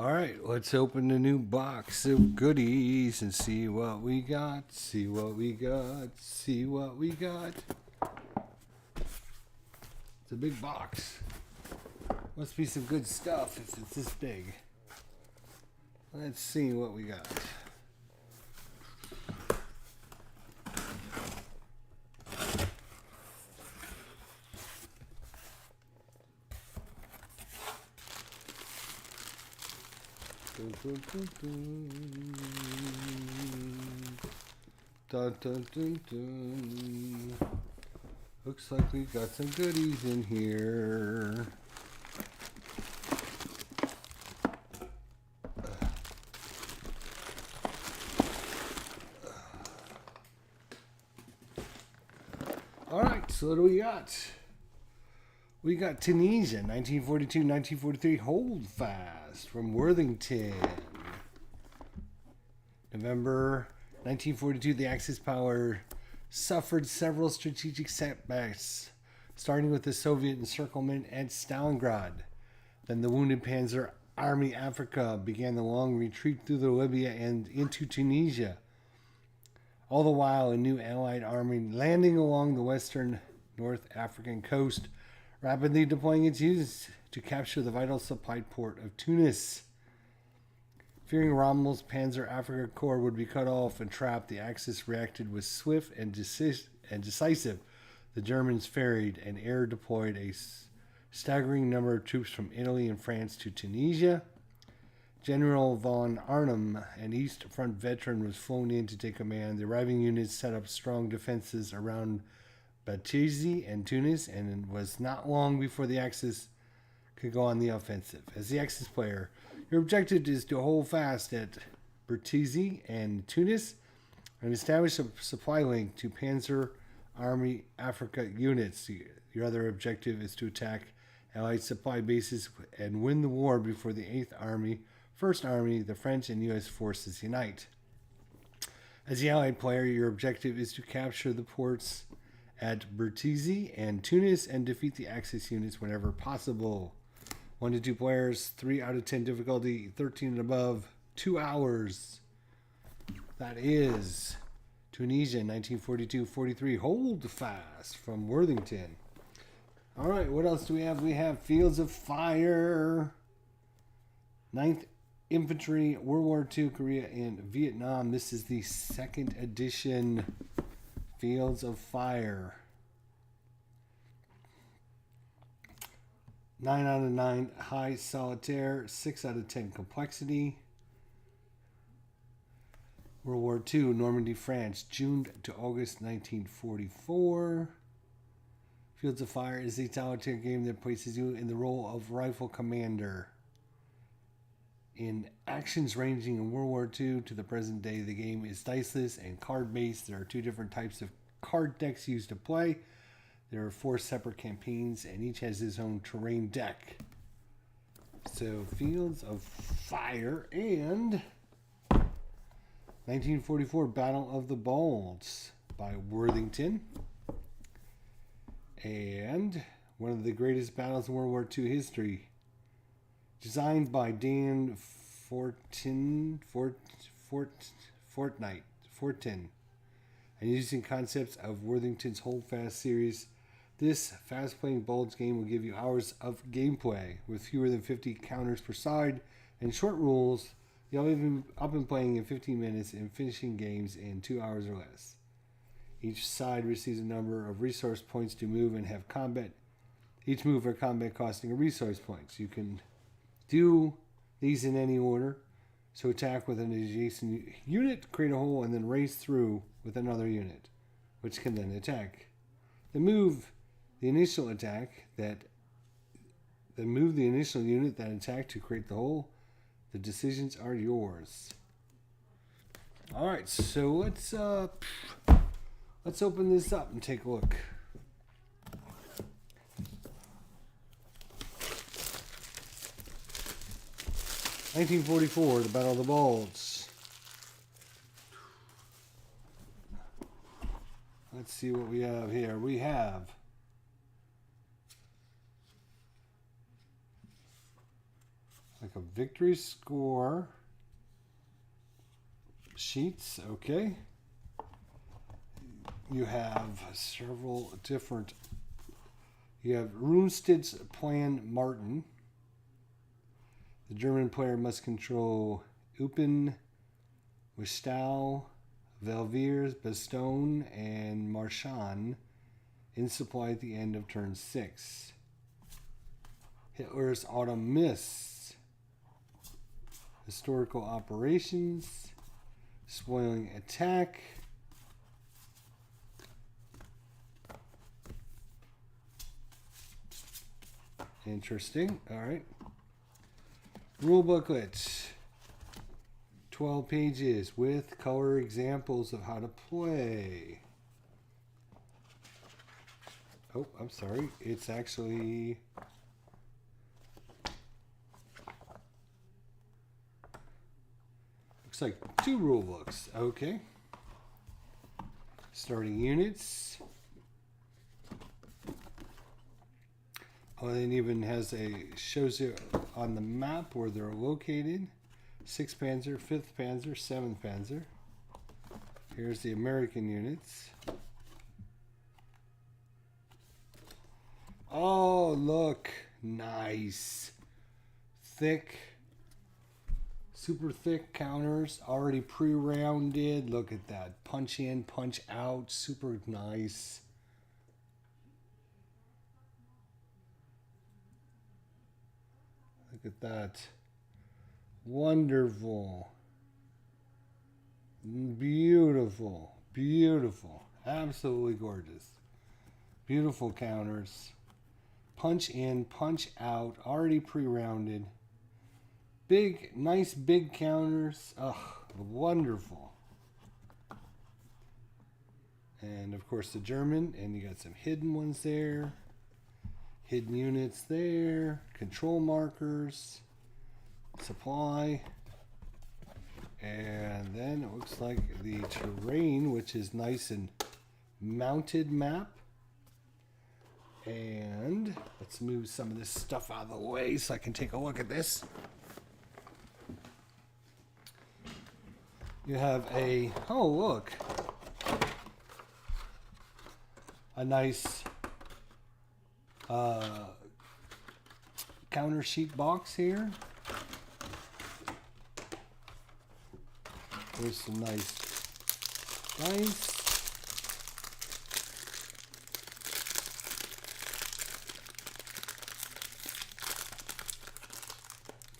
All right, let's open the new box of goodies and see what we got. See what we got. See what we got. It's a big box. Must be some good stuff if it's this big. Let's see what we got. Dun, dun, dun, dun. Dun, dun, dun, dun. Looks like we got some goodies in here. All right, so what do we got? We got Tunisia, 1942-1943, Hold Fast from Worthington. November 1942, the Axis power suffered several strategic setbacks, starting with the Soviet encirclement at Stalingrad. Then the wounded Panzer Army Africa began the long retreat through Libya and into Tunisia. All the while, a new Allied army landing along the western North African coast, rapidly deploying its units to capture the vital supply port of Tunis. Fearing Rommel's Panzer Africa Corps would be cut off and trapped, the Axis reacted with swift and decisive. The Germans ferried and air deployed a staggering number of troops from Italy and France to Tunisia. General von Arnim, an East Front veteran, was flown in to take command. The arriving units set up strong defenses around Benghazi and Tunis, and it was not long before the Axis could go on the offensive. As the Axis player, your objective is to hold fast at Benghazi and Tunis and establish a supply link to Panzer Army Africa units. Your other objective is to attack Allied supply bases and win the war before the 8th Army, 1st Army, the French, and U.S. forces unite. As the Allied player, your objective is to capture the ports at Benghazi and Tunis and defeat the Axis units whenever possible. 1 to 2 players, 3 out of 10 difficulty, 13 and above, 2 hours. That is Tunisia, 1942-43, Hold Fast from Worthington. All right, what else do we have? We have Fields of Fire, 9th Infantry, World War II, Korea, and Vietnam. This is the 2nd edition Fields of Fire. 9 out of 9 high solitaire, 6 out of 10 complexity. World War II, Normandy, France, June to August 1944. Fields of Fire is a solitaire game that places you in the role of rifle commander. In actions ranging in World War II to the present day, the game is diceless and card-based. There are 2 different types of card decks used to play. There are 4 separate campaigns, and each has its own terrain deck. So, Fields of Fire and 1944 Battle of the Bulge by Worthington. And one of the greatest battles in World War II history. Designed by Dan Fortin, and using concepts of Worthington's Hold Fast series, this fast-playing bulge game will give you hours of gameplay with fewer than 50 counters per side and short rules. You'll be up and playing in 15 minutes and finishing games in 2 hours or less. Each side receives a number of resource points to move and have combat. Each move or combat costing a resource point. You can do these in any order. So attack with an adjacent unit, create a hole, and then race through with another unit, which can then attack. Then move the initial unit that attacked to create the hole. The decisions are yours. All right, so let's open this up and take a look. (1944), the Battle of the Bulge. Let's see what we have here. We have like a A victory score sheets, okay. You have several different. You have Runested's Plan Martin. The German player must control Eupen, Wistau, Valviers, Bastogne, and Marchand in supply at the end of turn 6. Hitler's Autumn Mists. Historical Operations. Spoiling Attack. Interesting. All right. Rule booklet. 12 pages with color examples of how to play. Oh, I'm sorry. It's actually... looks like 2 rule books. Okay. Starting units. Oh, it even has shows you on the map where they're located. 6th Panzer, 5th Panzer, 7th Panzer. Here's the American units. Oh, look. Nice. Thick. Super thick counters. Already pre-rounded. Look at that. Punch in, punch out. Super nice. Look at that. Wonderful. Beautiful. Beautiful. Absolutely gorgeous. Beautiful counters. Punch in, punch out. Already pre-rounded. Big, nice big counters. Ugh, wonderful. And of course the German. And you got some hidden ones there. Hidden units there. Control markers. Supply. And then it looks like the terrain, which is nice and mounted map. And let's move some of this stuff out of the way so I can take a look at this. You have a, oh look, a nice counter sheet box here. There's some nice dice.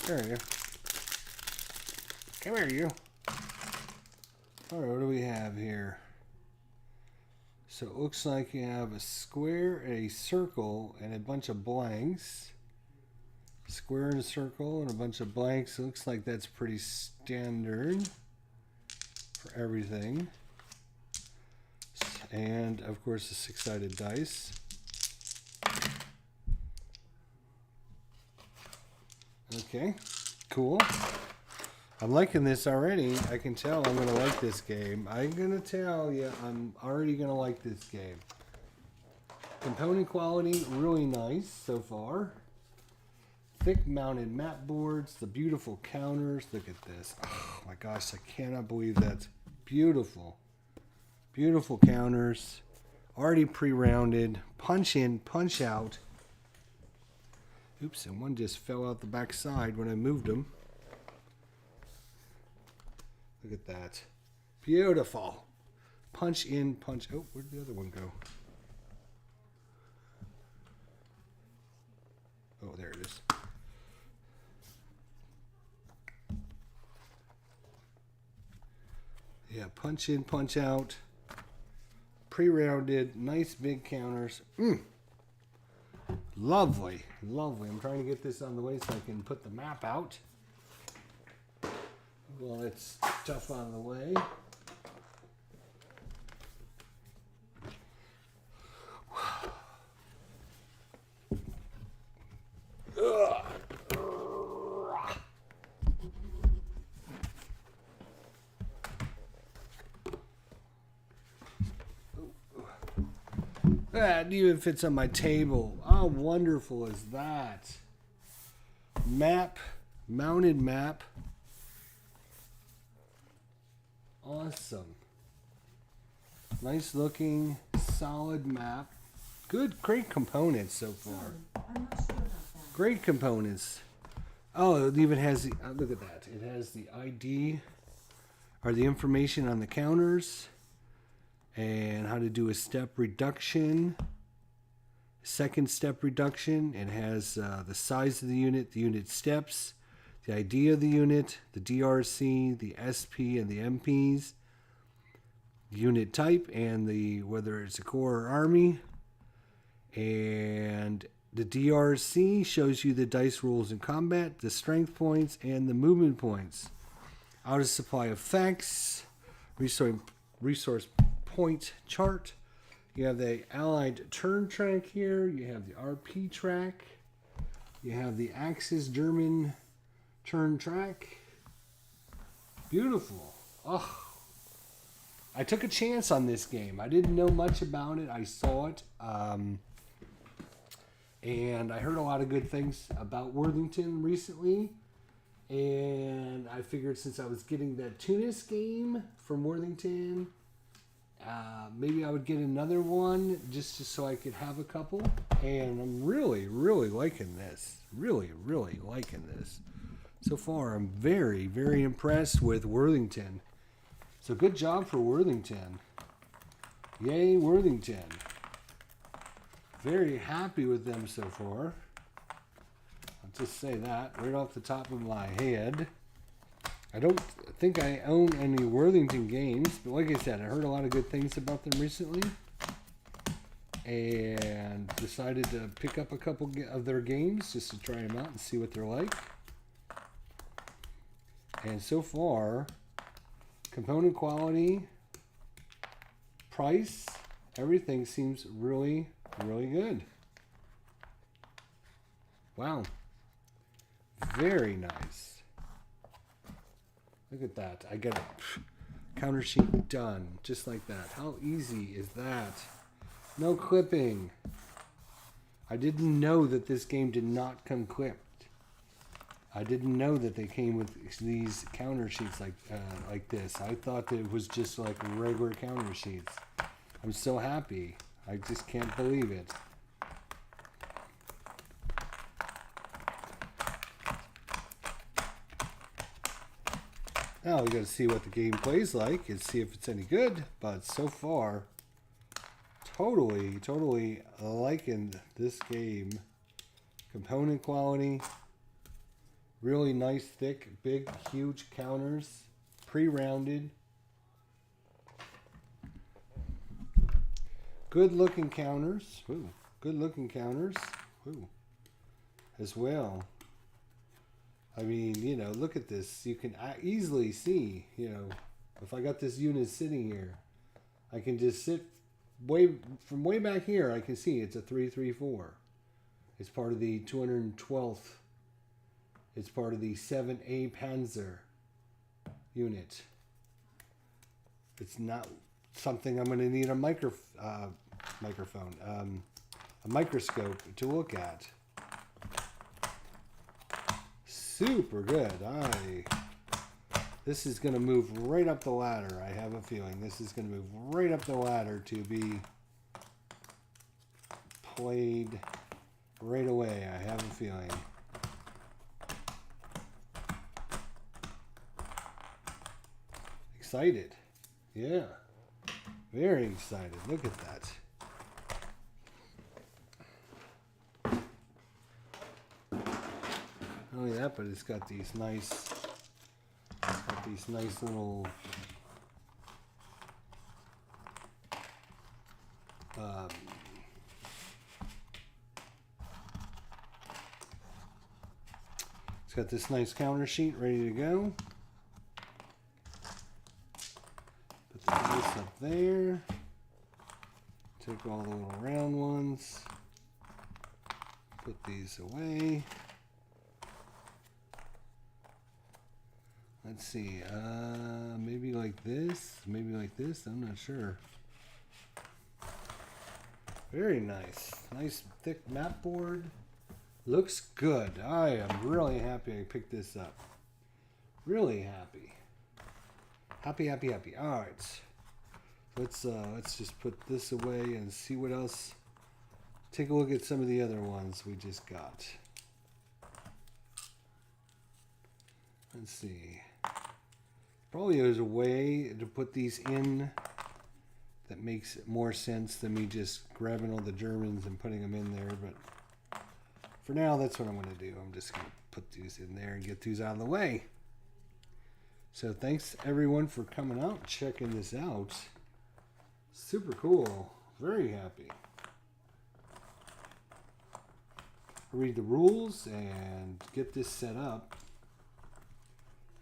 There you are. Come here, you. Alright, what do we have here? So it looks like you have a square, a circle, and a bunch of blanks. Square and a circle and a bunch of blanks. It looks like that's pretty standard for everything. And of course the 6-sided dice. Okay, cool. I'm liking this already. I can tell I'm going to like this game. I'm going to tell you I'm already going to like this game. Component quality, really nice so far. Thick mounted map boards, the beautiful counters. Look at this. Oh my gosh, I cannot believe that's beautiful. Beautiful counters. Already pre-rounded. Punch in, punch out. Oops, and one just fell out the back side when I moved them. Look at that. Beautiful. Punch in, punch. Oh, where'd the other one go? Oh, there it is. Yeah, punch in, punch out. Pre-rounded. Nice big counters. Lovely. Lovely. I'm trying to get this on the way so I can put the map out. Well, it's stuff on the way. That even fits on my table. How wonderful is that? Map mounted map. Awesome. Nice looking, solid map. Great components so far. I'm not sure about that. Great components. Oh, it even has the, look at that. It has the ID, or the information on the counters, and how to do a step reduction. Second step reduction. It has the size of the unit steps, the ID of the unit, the DRC, the SP and the MPs, unit type, and the whether it's a Corps or Army. And the DRC shows you the dice rolls in combat, the strength points, and the movement points. Out of supply effects, resource point chart. You have the Allied turn track here. You have the RP track. You have the Axis German turn track. Beautiful. Oh, I took a chance on this game. I didn't know much about it. I saw it. And I heard a lot of good things about Worthington recently. And I figured since I was getting that Tunis game from Worthington, maybe I would get another one just so I could have a couple. And I'm really, really liking this. Really, really liking this. So far, I'm very, very impressed with Worthington. So good job for Worthington. Yay, Worthington. Very happy with them so far. I'll just say that right off the top of my head. I don't think I own any Worthington games, but like I said, I heard a lot of good things about them recently. And decided to pick up a couple of their games just to try them out and see what they're like. And so far, component quality, price, everything seems really, really good. Wow. Very nice. Look at that. I got a counter sheet done. Just like that. How easy is that? No clipping. I didn't know that this game did not come clipped. I didn't know that they came with these counter sheets like this. I thought that it was just like regular counter sheets. I'm so happy. I just can't believe it. Now we got to see what the game plays like and see if it's any good. But so far, totally liking this game. Component quality. Really nice, thick, big, huge counters. Pre-rounded. Good looking counters. Ooh, good looking counters. Ooh, as well. I mean, you know, look at this. You can easily see, you know, if I got this unit sitting here, I can just sit from way back here. I can see it's a 334. It's part of the 212th. It's part of the 7A Panzer unit. It's not something I'm going to need a microphone, a microscope to look at. Super good. This is going to move right up the ladder. I have a feeling this is going to move right up the ladder to be played right away. I have a feeling. Excited. Yeah. Very excited. Look at that. Not only that, but it's got these nice little it's got this nice counter sheet ready to go. Put this up there. Take all the little round ones. Put these away. Let's see, maybe like this, I'm not sure. Very nice. Nice thick map board. Looks good. I am really happy I picked this up. Really happy. Happy, happy, happy. All right. Let's just put this away and see what else. Take a look at some of the other ones we just got. Let's see. Probably there's a way to put these in that makes more sense than me just grabbing all the Germans and putting them in there. But for now, that's what I'm going to do. I'm just going to put these in there and get these out of the way. So thanks everyone for coming out and checking this out. Super cool. Very happy. Read the rules and get this set up.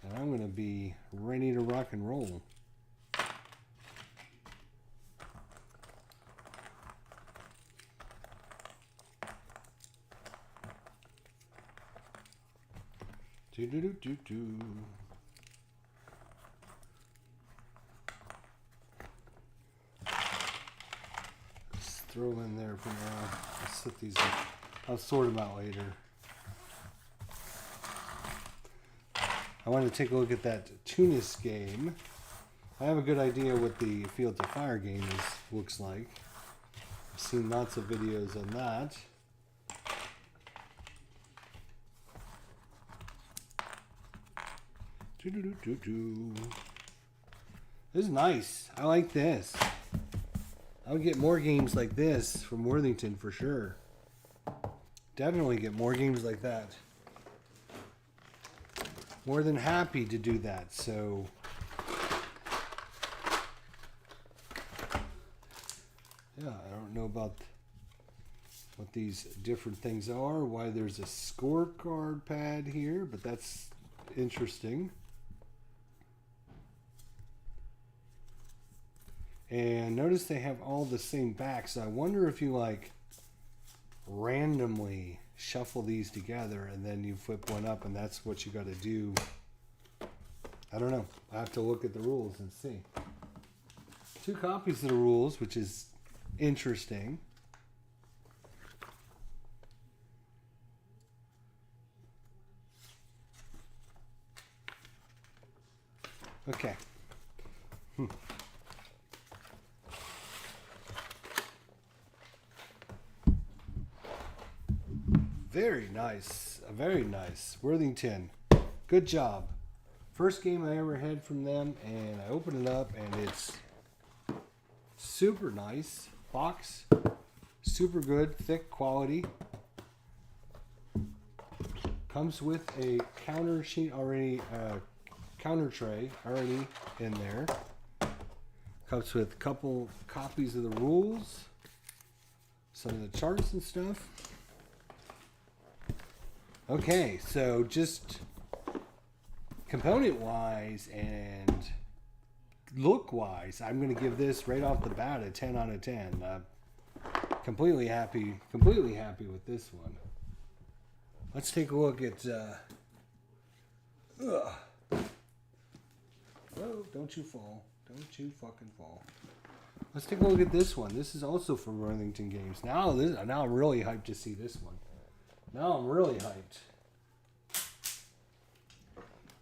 And I'm going to be ready to rock and roll. Do-do-do-do-do. Just throw them in there for now. I'll set these up. I'll sort them out later. I want to take a look at that Tunis game. I have a good idea what the Field to Fire game looks like. I've seen lots of videos on that. This is nice. I like this. I would get more games like this from Worthington for sure. Definitely get more games like that. More than happy to do that. So yeah, I don't know about what these different things are, why there's a scorecard pad here, but that's interesting. And notice they have all the same backs. So I wonder if you like randomly shuffle these together and then you flip one up and that's what you got to do. I don't know. I have to look at the rules and see. 2 copies of the rules, which is interesting. Okay. Very nice. Very nice. Worthington. Good job. First game I ever had from them, and I opened it up, and it's super nice. Box. Super good. Thick quality. Comes with a counter sheet already, counter tray already in there. Comes with a couple copies of the rules. Some of the charts and stuff. Okay, so just component-wise and look-wise, I'm going to give this right off the bat a 10 out of 10. Completely happy with this one. Let's take a look at... Whoa, don't you fall. Don't you fucking fall. Let's take a look at this one. This is also from Worthington Games. Now I'm really hyped to see this one. Now I'm really hyped.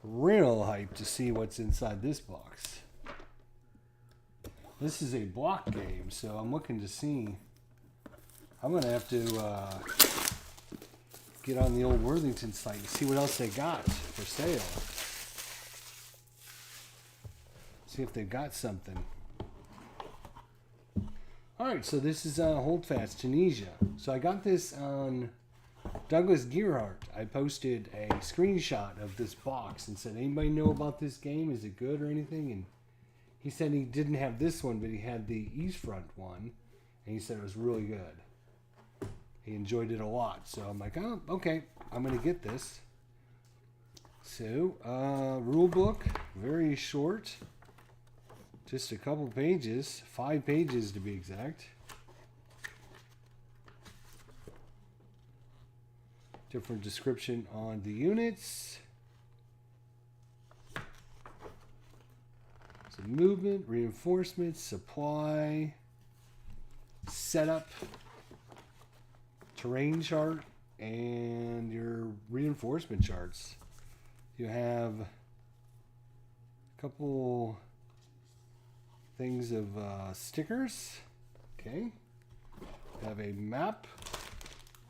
Real hyped to see what's inside this box. This is a block game, so I'm looking to see. I'm going to have to get on the old Worthington site and see what else they got for sale. See if they've got something. Alright, so this is Holdfast, Tunisia. So I got this on Douglas Gearhart. I posted a screenshot of this box and said, anybody know about this game? Is it good or anything? And he said he didn't have this one, but he had the East Front one. And he said it was really good. He enjoyed it a lot. So I'm like, oh, okay, I'm going to get this. So, rule book, very short. Just a couple pages, 5 pages to be exact. Different description on the units. Some movement, reinforcement, supply, setup, terrain chart, and your reinforcement charts. You have a couple things of stickers. Okay. We have a map.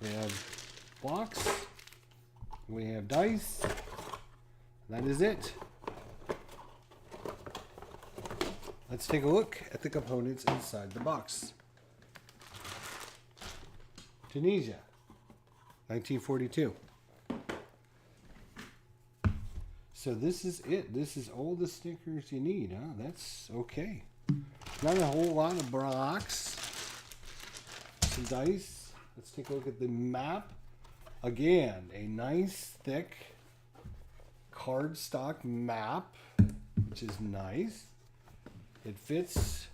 We have blocks. We have dice. That is it. Let's take a look at the components inside the box. Tunisia, 1942. So this is it. This is all the stickers you need, huh? That's okay. Not a whole lot of blocks. Some dice. Let's take a look at the map. Again, a nice thick cardstock map, which is nice. It fits.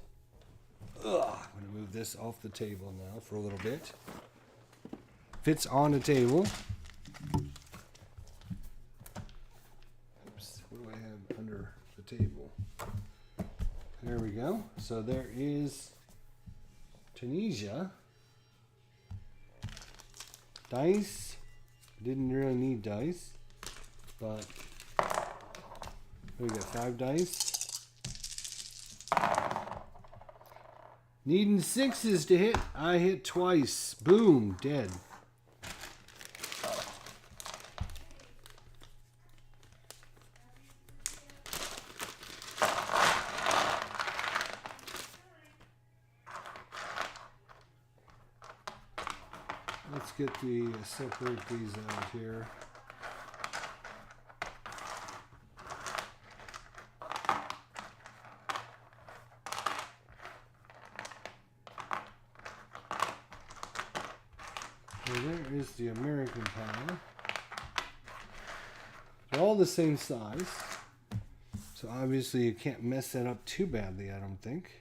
I'm going to move this off the table now for a little bit. Fits on the table. Oops, what do I have under the table? There we go. So there is Tunisia. Dice. Didn't really need dice, but we got 5 dice. Needing 6s to hit. I hit twice. Boom. Dead. Let's get separate these out here. So there is the American pile. They're all the same size. So obviously you can't mess that up too badly, I don't think.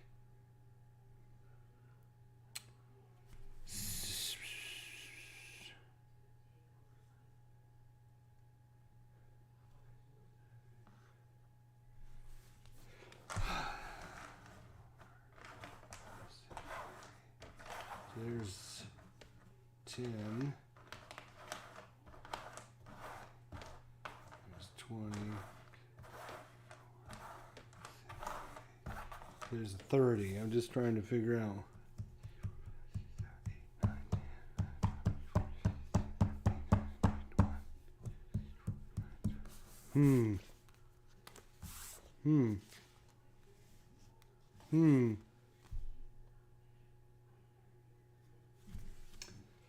There's 10. There's 20. There's 30. I'm just trying to figure out.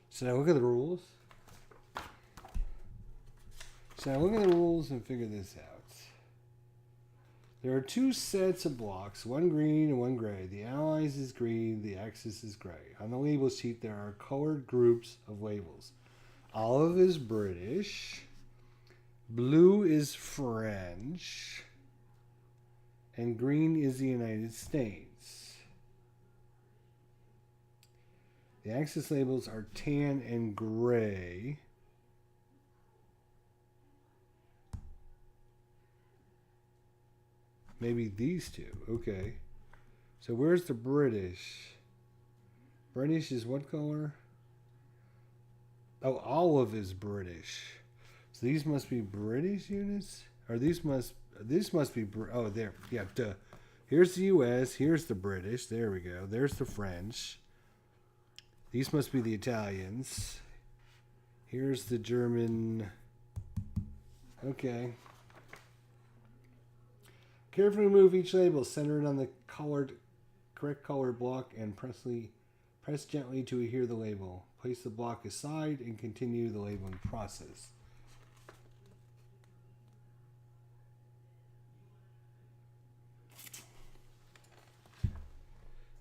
So now look at the rules. So now look at the rules and figure this out. There are 2 sets of blocks, one green and one gray. The Allies is green, the Axis is gray. On the label sheet there are colored groups of labels. Olive is British, blue is French, and green is the United States. The Axis labels are tan and gray. Maybe these two. Okay. So where's the British? British is what color? Oh, olive is British. So these must be British units? Or this must be, oh, there. Yeah, duh. Here's the US. Here's the British. There we go. There's the French. These must be the Italians. Here's the German. Okay. Carefully remove each label, center it on the correct colored block, and press gently to adhere the label. Place the block aside and continue the labeling process.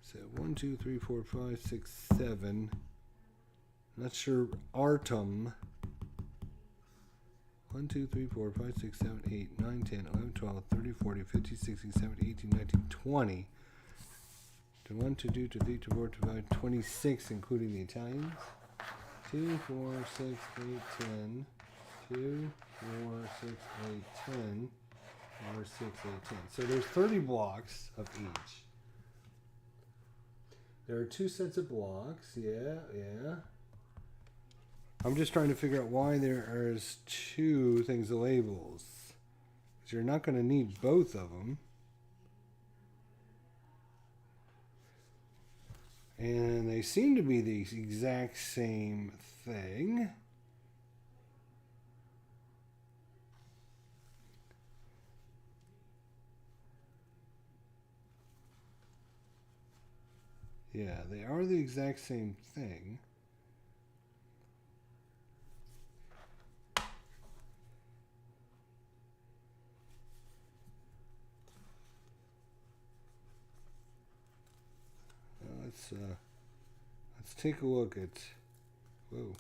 So 1, 2, 3, 4, 5, 6, 7. Not sure. Artem. 1, 2, 3, 4, 5, 6, 7, 8, 9, 10, 11, 12, 13, 14, 15, 16, 17, 18, 19, 20. 1, 2, 3, 4, 5, 26, including the Italians. 2, 4, 6, 8, 10. 2, 4, 6, 8, 10. 4, 6, 8, 10. So there's 30 blocks of each. There are 2 sets of blocks. Yeah. I'm just trying to figure out why there's two things of labels. Because you're not going to need both of them. And they seem to be the exact same thing. Yeah, they are the exact same thing. Let's take a look at. Whoa.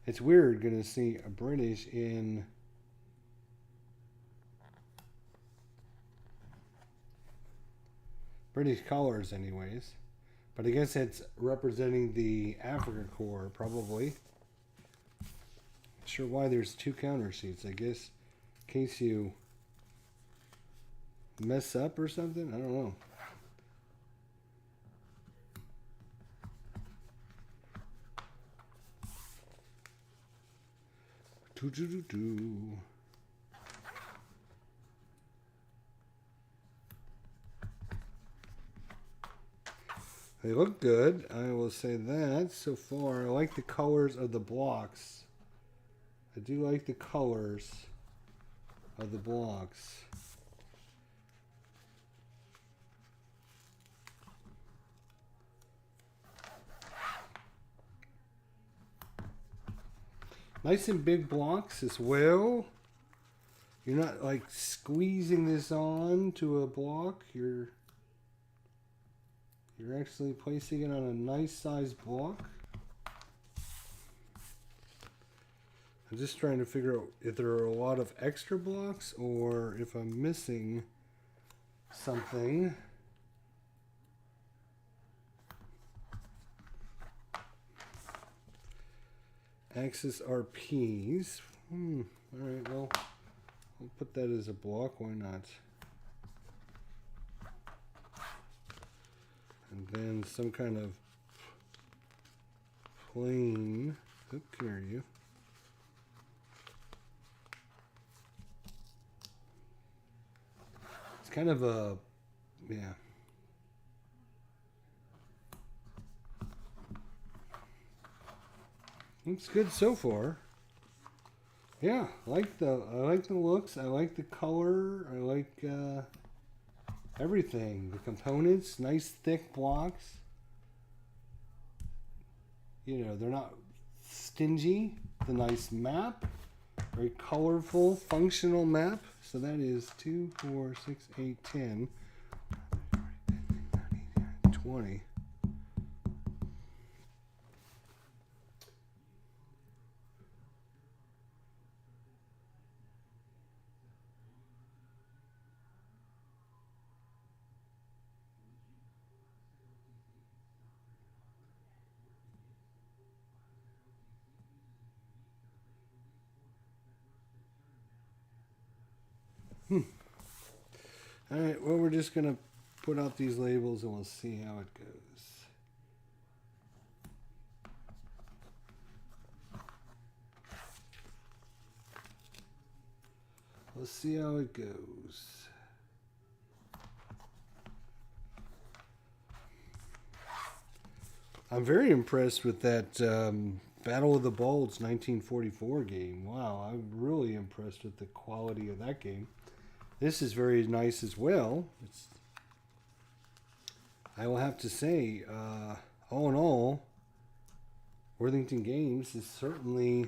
It's weird going to see a British in British colors, anyways. But I guess it's representing the Africa Corps, probably. Not sure why there's two counter sheets. I guess in case you mess up or something. I don't know. They look good, I will say that. So far, I like the colors of the blocks. I do like the colors of the blocks. Nice and big blocks as well. You're not like squeezing this on to a block. You're actually placing it on a nice size block. I'm just trying to figure out if there are a lot of extra blocks or if I'm missing something. Axis RPs. Alright, well, I'll put that as a block. Why not? And then some kind of plain. Oop, come here, you. It's kind of a, yeah. Looks good so far. Yeah, I like the looks. I like the color. I like everything. The components, nice thick blocks. You know, they're not stingy. The nice map, very colorful, functional map. So that is 2, 4, 6, 8, 10, 20. Alright, well, we're just going to put out these labels and we'll see how it goes. Let's see how it goes. I'm very impressed with that Battle of the Bulge 1944 game. Wow, I'm really impressed with the quality of that game. This is very nice as well. I will have to say, all in all, Worthington Games has certainly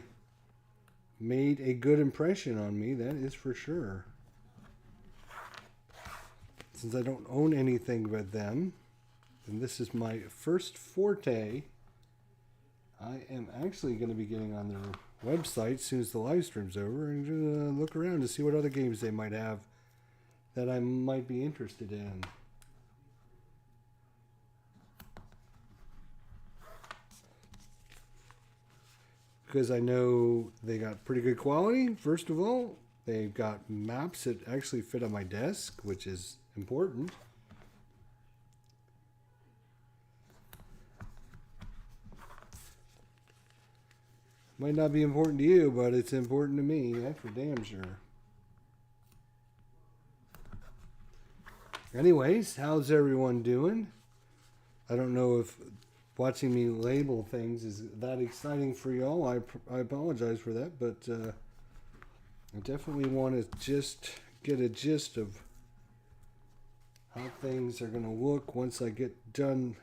made a good impression on me. That is for sure. Since I don't own anything but them, and this is my first forte, I am actually going to be getting on their website as soon as the live stream's over and look around to see what other games they might have that I might be interested in. Because I know they got pretty good quality, first of all. They've got maps that actually fit on my desk, which is important. Might not be important to you, but it's important to me. That's for damn sure. Anyways, how's everyone doing? I don't know if watching me label things is that exciting for y'all. I apologize for that, but I definitely want to just get a gist of how things are going to look once I get done.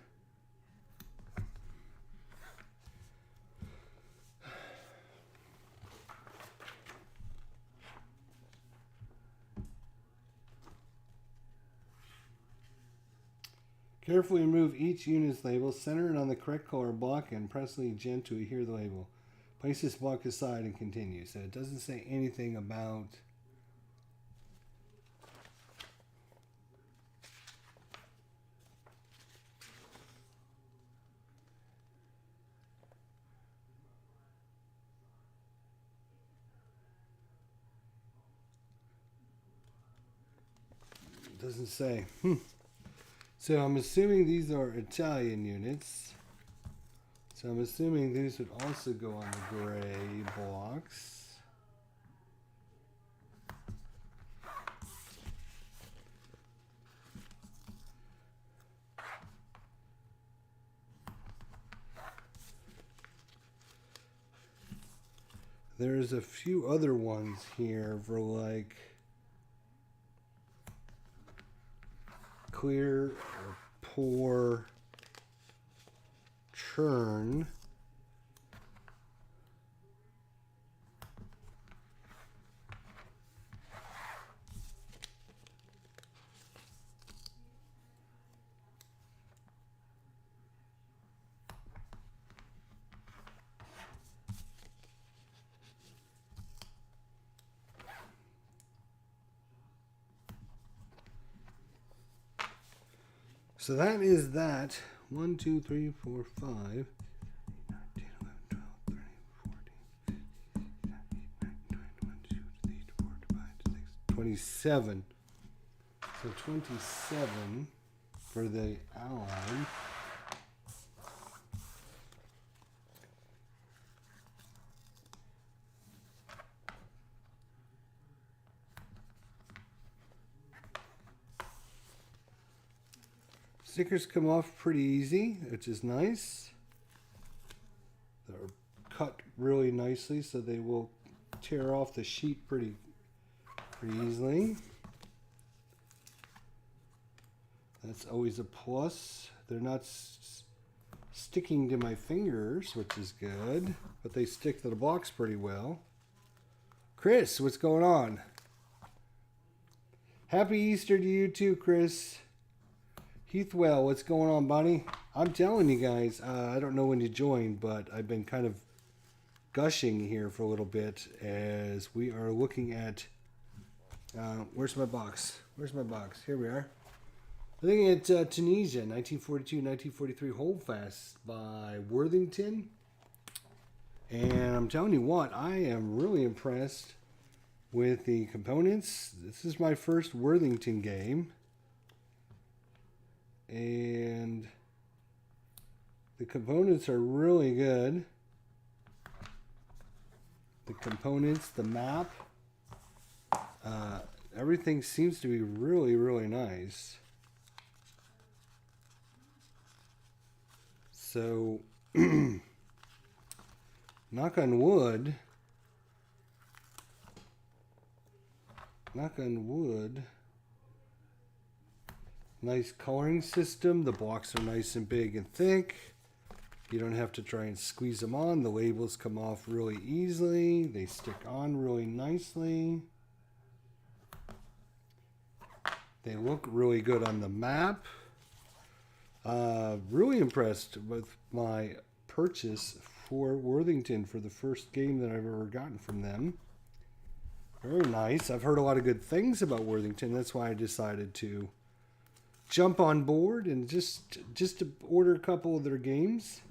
Carefully remove each unit's label, center it on the correct color block, and press the gent to adhere the label. Place this block aside and continue. So it doesn't say anything about it doesn't say. So I'm assuming these are Italian units. So I'm assuming these would also go on the gray blocks. There's a few other ones here for like clear or pour churn. So that is that. 1, 2, 3, 4, 5, 9, 10, 11, 12, 13, 14, 15, 16, 17, 18, 19, 20, 21, 22, 23, 24, 25, 26, 27. So 27 for the Allied. Stickers come off pretty easy, which is nice. They're cut really nicely, so they will tear off the sheet pretty easily. That's always a plus. They're not sticking to my fingers, which is good, but they stick to the box pretty well. Chris, what's going on? Happy Easter to you too, Chris. Heathwell, what's going on, buddy? I'm telling you guys, I don't know when you joined, but I've been kind of gushing here for a little bit as we are looking at... where's my box? Where's my box? Here we are. Looking at Tunisia, 1942-1943 Holdfast by Worthington. And I'm telling you what, I am really impressed with the components. This is my first Worthington game. And the components are really good. The components, the map, everything seems to be really, really nice. So, knock on wood. Nice coloring system. The blocks are nice and big and thick. You don't have to try and squeeze them on. The labels come off really easily. They stick on really nicely. They look really good on the map. Really impressed with my purchase for Worthington for the first game that I've ever gotten from them. Very nice. I've heard a lot of good things about Worthington. That's why I decided to jump on board and just to order a couple of their games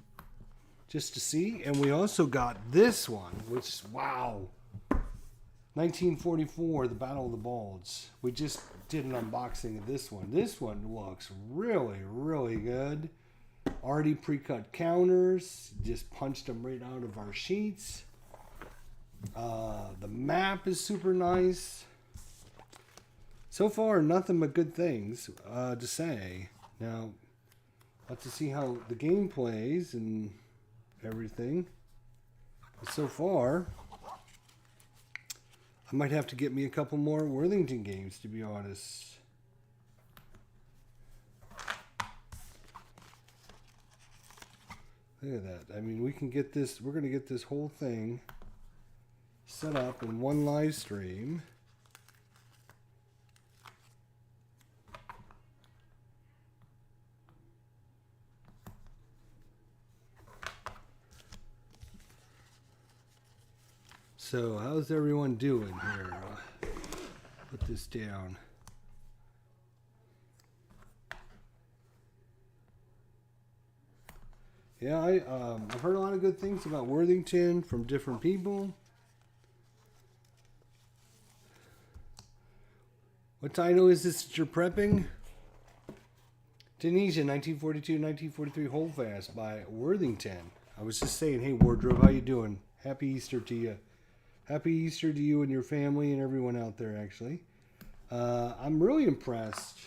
just to see. And we also got this one, which, wow, 1944, the Battle of the Bulge. We just did an unboxing of this one. This one looks really, really good. Already pre-cut counters, just punched them right out of our sheets. The map is super nice. So far, nothing but good things to say. Now, I'll have to see how the game plays and everything. But so far, I might have to get me a couple more Worthington games, to be honest. Look at that. I mean, we can get this, we're going to get this whole thing set up in one live stream. So, how's everyone doing here? Put this down. Yeah, I've heard a lot of good things about Worthington from different people. What title is this that you're prepping? Tunisia, 1942-1943 Holdfast by Worthington. I was just saying, hey Wardrobe, how you doing? Happy Easter to you. Happy Easter to you and your family and everyone out there, actually. I'm really impressed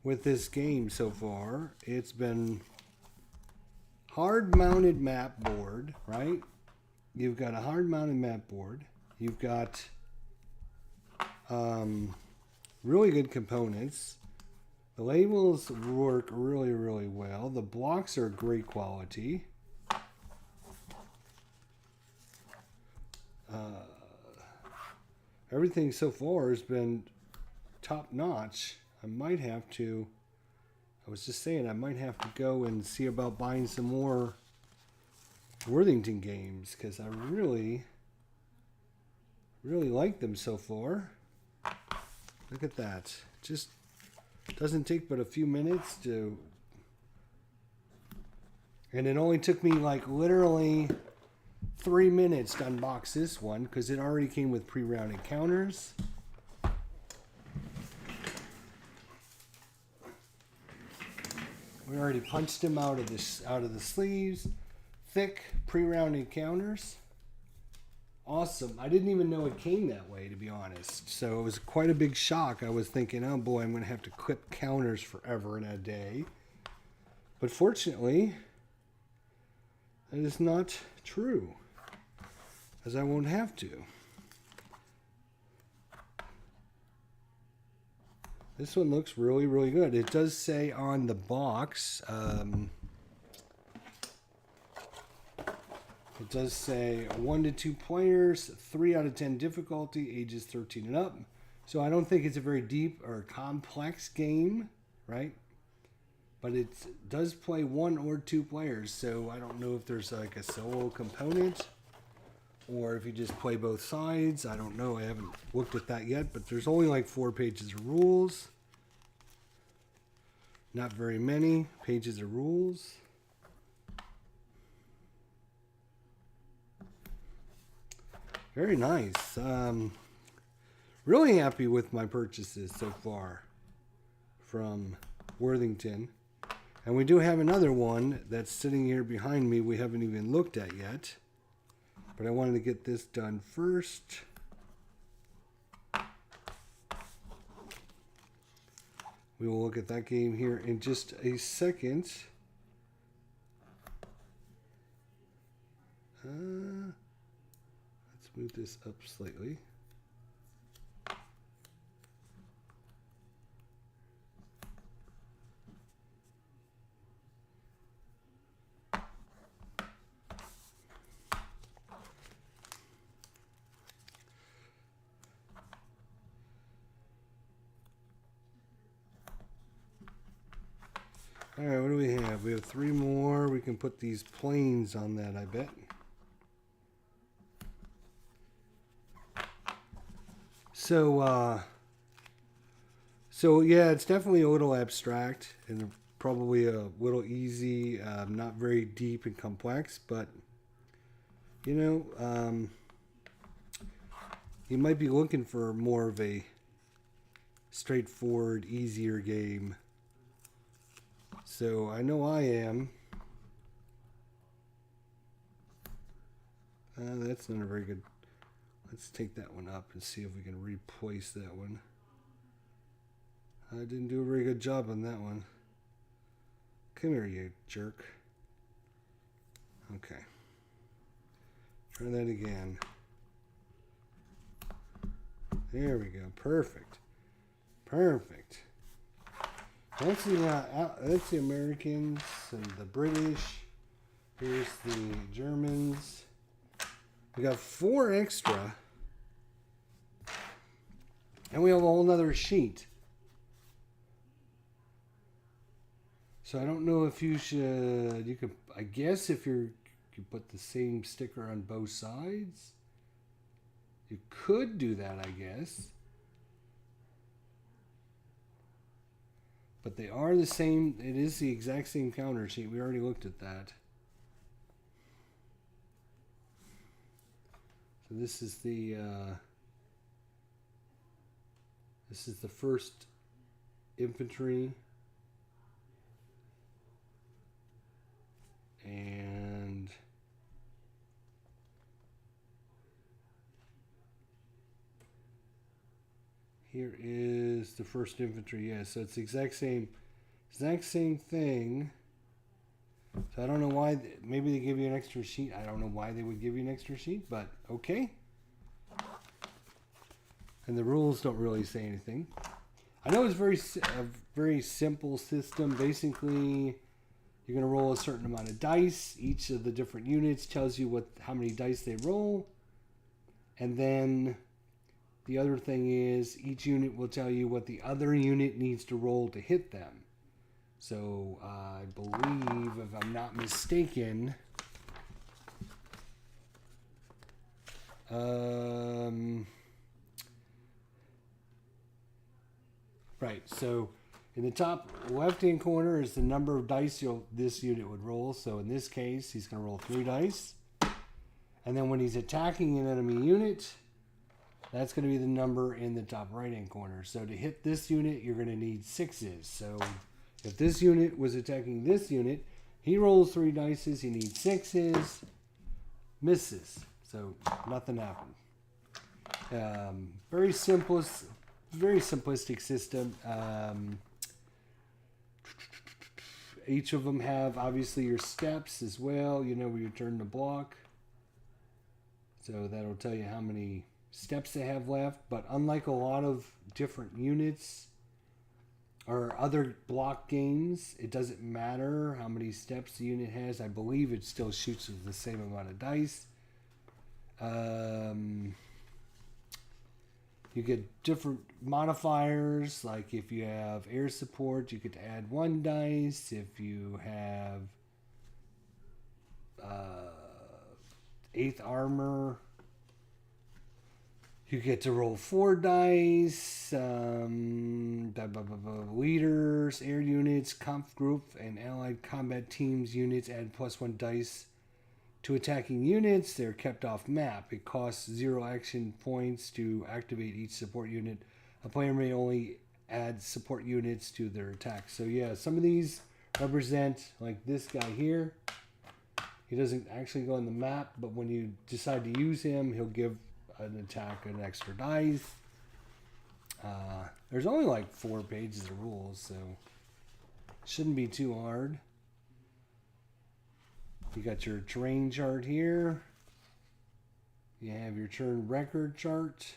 with this game so far. It's been hard-mounted map board, right? You've got a hard-mounted map board. You've got really good components. The labels work really, really well. The blocks are great quality. Everything so far has been top-notch. I was just saying, I might have to go and see about buying some more Worthington games because I really, really like them so far. Look at that. Just doesn't take but a few minutes to... And it only took me like literally 3 minutes to unbox this one because it already came with pre-rounded counters. We already punched them out of the sleeves. Thick pre-rounded counters. Awesome. I didn't even know it came that way, to be honest. So it was quite a big shock. I was thinking, oh boy, I'm going to have to clip counters forever in a day. But fortunately, that is not true, as I won't have to. This one looks really, really good. It does say on the box, it does say 1 to 2 players, 3 out of 10 difficulty, ages 13 and up. So I don't think it's a very deep or complex game, right? But it does play 1 or 2 players. So I don't know if there's like a solo component or if you just play both sides. I don't know. I haven't looked at that yet, but there's only like 4 pages of rules. Not very many pages of rules. Very nice. Really happy with my purchases so far from Worthington. And we do have another one that's sitting here behind me we haven't even looked at yet. But I wanted to get this done first. We will look at that game here in just a second. Let's move this up slightly. All right, what do we have? We have 3 more. We can put these planes on that, I bet. So yeah, it's definitely a little abstract and probably a little easy, not very deep and complex, but you know, you might be looking for more of a straightforward, easier game. So I know I am. That's not a very good. Let's take that one up and see if we can replace that one. I didn't do a very good job on that one. Come here, you jerk. Okay. Try that again. There we go. Perfect. Perfect. That's the Americans and the British. Here's the Germans. We got 4 extra. And we have a whole nother sheet. So I don't know if you should, you could, I guess if you put the same sticker on both sides. You could do that, I guess. But they are the same, it is the exact same counter sheet. We already looked at that. So this is the first infantry. And here is the first infantry. Yeah, so it's the exact same thing. So I don't know why. Maybe they give you an extra sheet. I don't know why they would give you an extra sheet, but okay. And the rules don't really say anything. I know it's a very simple system. Basically, you're going to roll a certain amount of dice. Each of the different units tells you how many dice they roll. And then the other thing is each unit will tell you what the other unit needs to roll to hit them. So I believe, if I'm not mistaken, right, so in the top left-hand corner is the number of dice this unit would roll. So in this case, he's going to roll 3 dice. And then when he's attacking an enemy unit, that's going to be the number in the top right-hand corner. So to hit this unit, you're going to need 6s. So if this unit was attacking this unit, he rolls 3 dice, he needs 6s, misses. So nothing happened. Very simplistic system. Each of them have obviously your steps as well. You know where you turn the block. So that'll tell you how many steps they have left. But unlike a lot of different units or other block games, it doesn't matter how many steps the unit has. I believe it still shoots with the same amount of dice. You get different modifiers, like if you have air support, you get to add 1 dice. If you have 8th armor, you get to roll 4 dice. Leaders, air units, comp group, and allied combat teams units add +1 dice to attacking units. They're kept off map. It costs 0 action points to activate each support unit. A player may only add support units to their attacks. So yeah, some of these represent, like this guy here. He doesn't actually go on the map, but when you decide to use him, he'll give an attack an extra dice. There's only like 4 pages of rules, so it shouldn't be too hard. You got your terrain chart here. You have your turn record chart.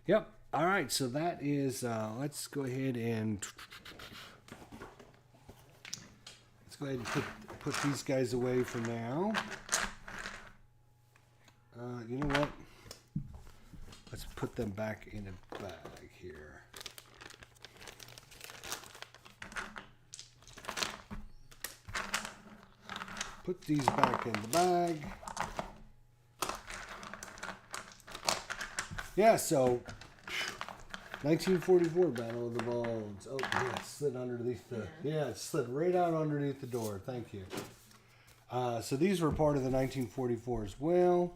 Yep. All right. So that is, let's go ahead and put these guys away for now. You know what? Let's put them back in a bag here. Put these back in the bag. Yeah, so 1944 Battle of the Bulge. Oh, yeah, it slid underneath it slid right out underneath the door. Thank you. So these were part of the 1944 as well.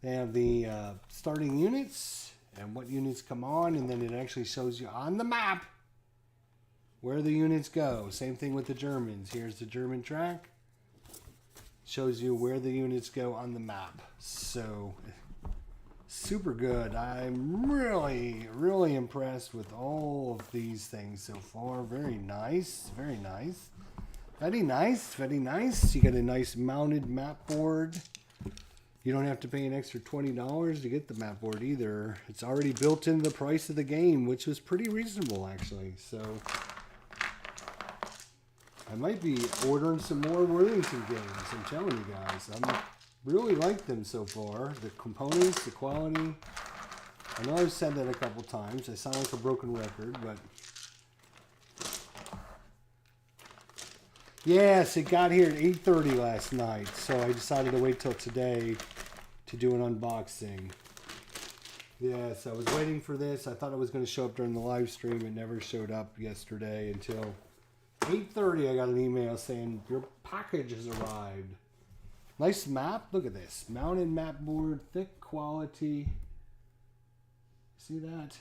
They have the starting units and what units come on, and then it actually shows you on the map where the units go. Same thing with the Germans. Here's the German track. Shows you where the units go on the map. So, super good. I'm really impressed with all of these things so far. Very nice. Very nice. Very nice. Very nice. You got a nice mounted map board. You don't have to pay an extra $20 to get the map board either. It's already built in the price of the game, which was pretty reasonable actually. So I might be ordering some more Worthington games. I'm telling you guys, I really like them so far. The components, the quality. I know I've said that a couple times. I sound like a broken record, but yes, it got here at 8:30 last night, so I decided to wait till today to do an unboxing. Yes, I was waiting for this. I thought it was going to show up during the live stream. It never showed up yesterday until 8:30. I got an email saying your package has arrived. Nice map. Look at this. Mounted map board, thick quality. See that?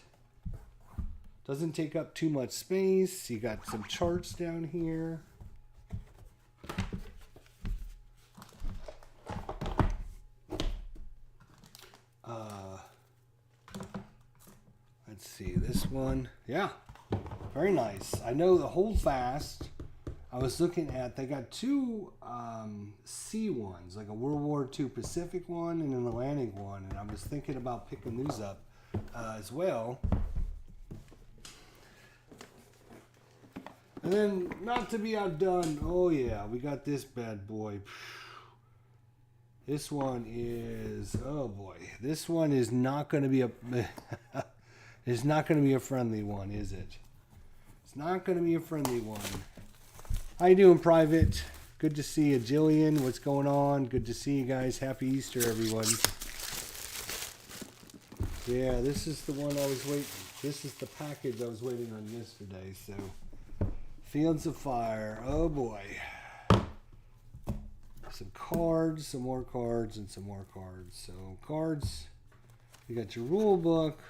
Doesn't take up too much space. You got some charts down here. Let's see, this one. Yeah, very nice. I know the Hold Fast, I was looking at, they got two sea ones, like a World War II Pacific one and an Atlantic one, and I was thinking about picking these up as well. And then, not to be outdone, oh yeah, we got this bad boy. This one is, oh boy, this one is not going to be a, it's not going to be a friendly one, is it? It's not going to be a friendly one. How you doing, Private? Good to see you, Jillian. What's going on? Good to see you guys. Happy Easter, everyone. Yeah, this is the one I was waiting. This is the package I was waiting on yesterday. So, Fields of Fire. Oh boy. Some cards, some more cards, and some more cards. So cards, you got your rule book,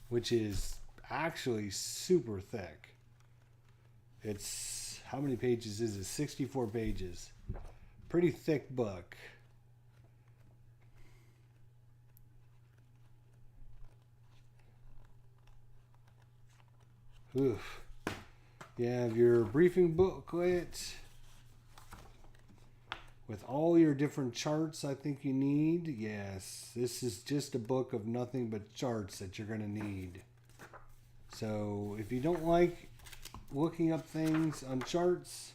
which is actually super thick. It's, how many pages is it? 64 pages. Pretty thick book. Oof. You have your briefing booklet with all your different charts I think you need. Yes, this is just a book of nothing but charts that you're going to need. So if you don't like looking up things on charts,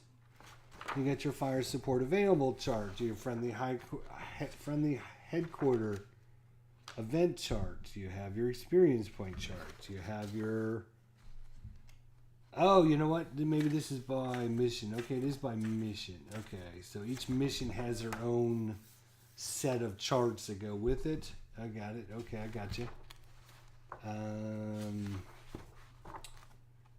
you get your fire support available chart, your friendly headquarter event chart, you have your experience point chart, you have your, oh, you know what? Maybe this is by mission. Okay, it is by mission. Okay, so each mission has their own set of charts that go with it. I got it. Okay, I got you.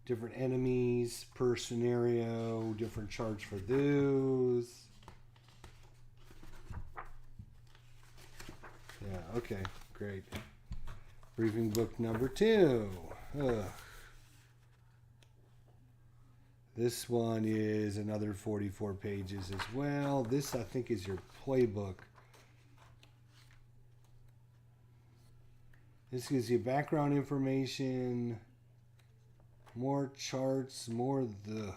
Different enemies per scenario, different charts for those. Yeah, okay, great. Briefing book number 2. Ugh. This one is another 44 pages as well. This, I think, is your playbook. This gives you background information, more charts, more the...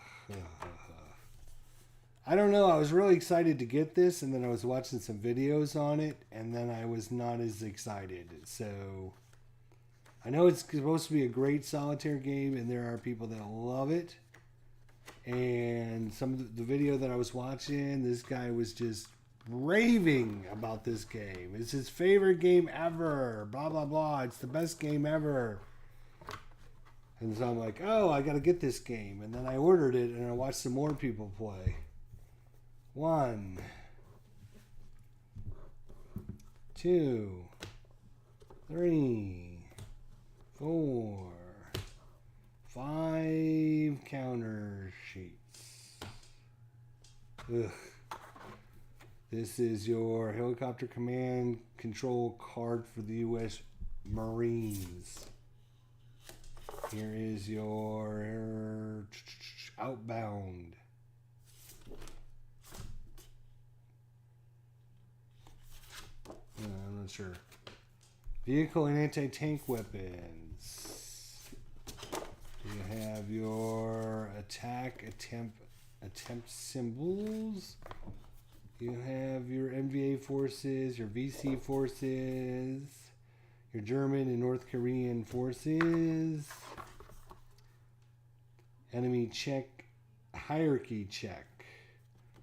I don't know. I was really excited to get this, and then I was watching some videos on it, and then I was not as excited. So, I know it's supposed to be a great solitaire game, and there are people that love it. And some of the video that I was watching, this guy was just raving about this game. It's his favorite game ever. Blah, blah, blah. It's the best game ever. And so I'm like, oh, I got to get this game. And then I ordered it, and I watched some more people play. 1, 2, 3, 4, 5 counter sheets. Ugh. This is your helicopter command control card for the U.S. Marines. Here is your Outbound. I'm not sure. Vehicle and anti-tank weapons. You have your attempt symbols. You have your MVA forces, your VC forces, your German and North Korean forces. Enemy check, hierarchy check.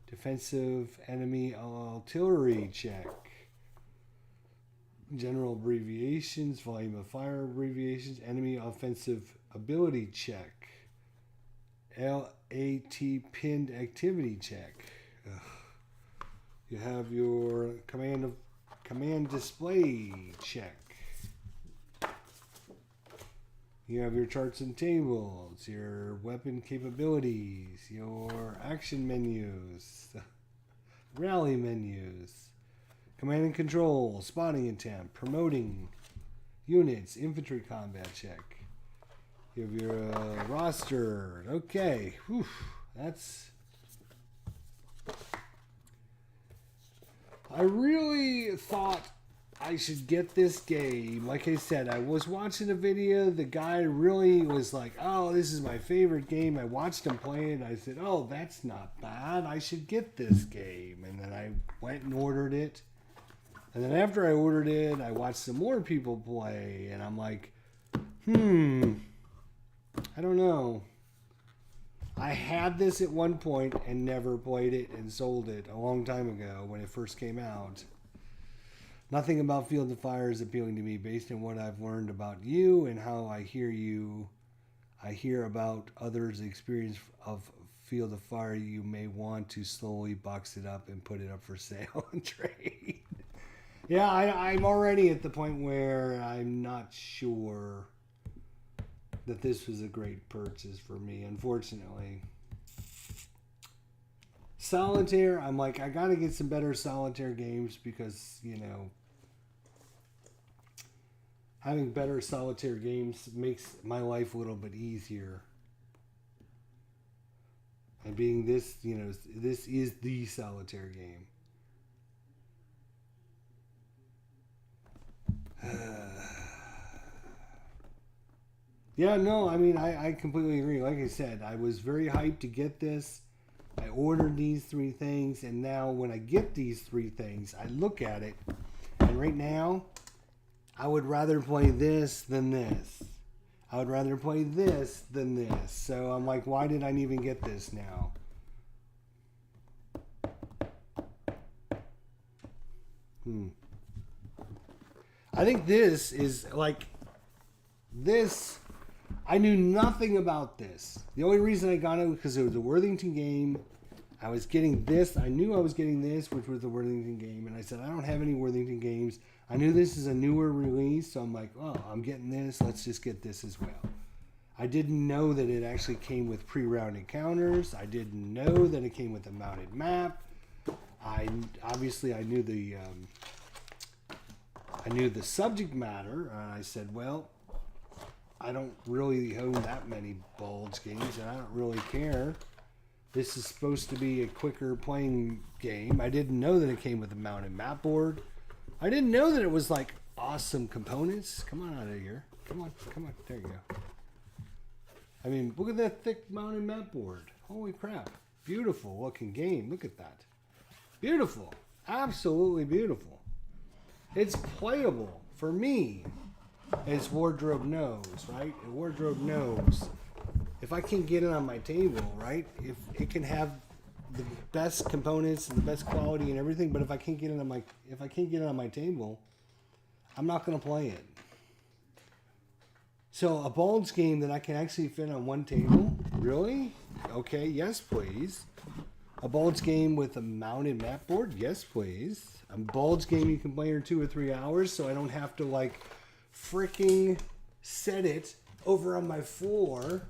Defensive enemy artillery check. General abbreviations, volume of fire abbreviations, enemy offensive ability check. LAT pinned activity check. Ugh. You have your command display check. You have your charts and tables, your weapon capabilities, your action menus, rally menus, command and control, spotting attempt, promoting units, infantry combat check. You have your roster. Okay, whew, that's... I really thought I should get this game. Like I said, I was watching a video. The guy really was like, oh, this is my favorite game. I watched him play it. I said, oh, that's not bad. I should get this game. And then I went and ordered it. And then after I ordered it, I watched some more people play. And I'm like, I don't know. I had this at one point and never played it and sold it a long time ago when it first came out. Nothing about Field of Fire is appealing to me based on what I've learned about you and how I hear about others' experience of Field of Fire. You may want to slowly box it up and put it up for sale and trade. Yeah, I'm already at the point where I'm not sure that this was a great purchase for me, unfortunately. Solitaire, I'm like, I gotta get some better solitaire games because, you know, having better solitaire games makes my life a little bit easier. And being this, you know, this is the solitaire game. Yeah, no, I mean, I completely agree. Like I said, I was very hyped to get this. I ordered these 3 things, and now when I get these 3 things, I look at it, and right now, I would rather play this than this. I would rather play this than this. So I'm like, why did I even get this now? I think this is like, this... I knew nothing about this. The only reason I got it was because it was a Worthington game. I was getting this. I knew I was getting this, which was the Worthington game. And I said, I don't have any Worthington games. I knew this is a newer release. So I'm like, oh, I'm getting this. Let's just get this as well. I didn't know that it actually came with pre-round encounters. I didn't know that it came with a mounted map. I knew the subject matter. And I said, well, I don't really own that many Bulge games, and I don't really care. This is supposed to be a quicker playing game. I didn't know that it came with a mounted map board. I didn't know that it was like awesome components. Come on out of here. Come on. There you go. I mean, look at that thick mounted map board. Holy crap. Beautiful looking game. Look at that. Beautiful. Absolutely beautiful. It's playable for me. As Wardrobe knows, right? Wardrobe knows. If I can get it on my table, right? If it can have the best components and the best quality and everything, but if I can't get it on my table, I'm not going to play it. So a Bulge game that I can actually fit on one table, really? Okay, yes, please. A Bulge game with a mounted map board, yes, please. A Bulge game you can play in 2 or 3 hours, so I don't have to like freaking set it over on my floor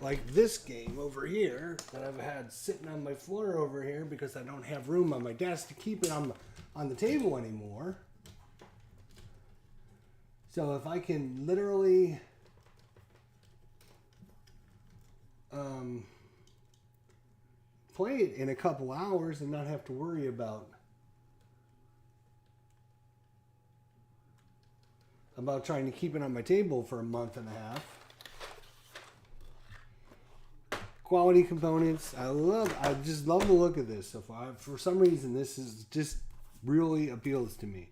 like this game over here that I've had sitting on my floor over here because I don't have room on my desk to keep it on the table anymore. So if I can literally play it in a couple hours and not have to worry about trying to keep it on my table for a month and a half. Quality components. I just love the look of this so far. For some reason, this is just really appeals to me.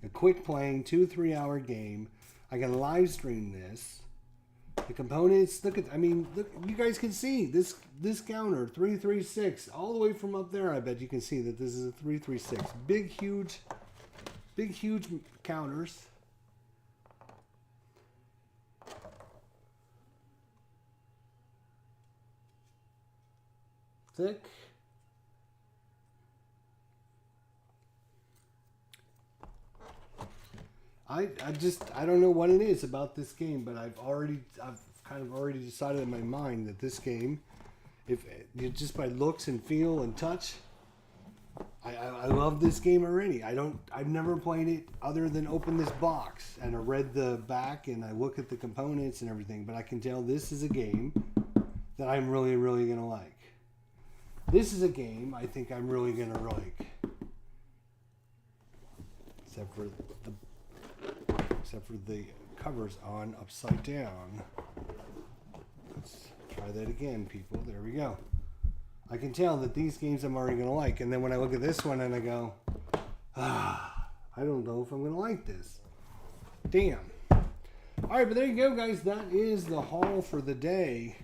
A quick playing 2-3 hour game. I can live stream this. The components, look, you guys can see this counter, 336, all the way from up there. I bet you can see that this is a 336. Big, huge counters. Thick. I don't know what it is about this game, but I've kind of already decided in my mind that this game, if just by looks and feel and touch, I love this game already. I've never played it other than open this box and I read the back and I look at the components and everything, but I can tell this is a game that I'm really, really gonna like. This is a game I think I'm really gonna like. Except for the covers on upside down. Let's try that again, people. There we go. I can tell that these games I'm already going to like. And then when I look at this one and I go, I don't know if I'm going to like this. Damn. All right, but there you go, guys. That is the haul for the day.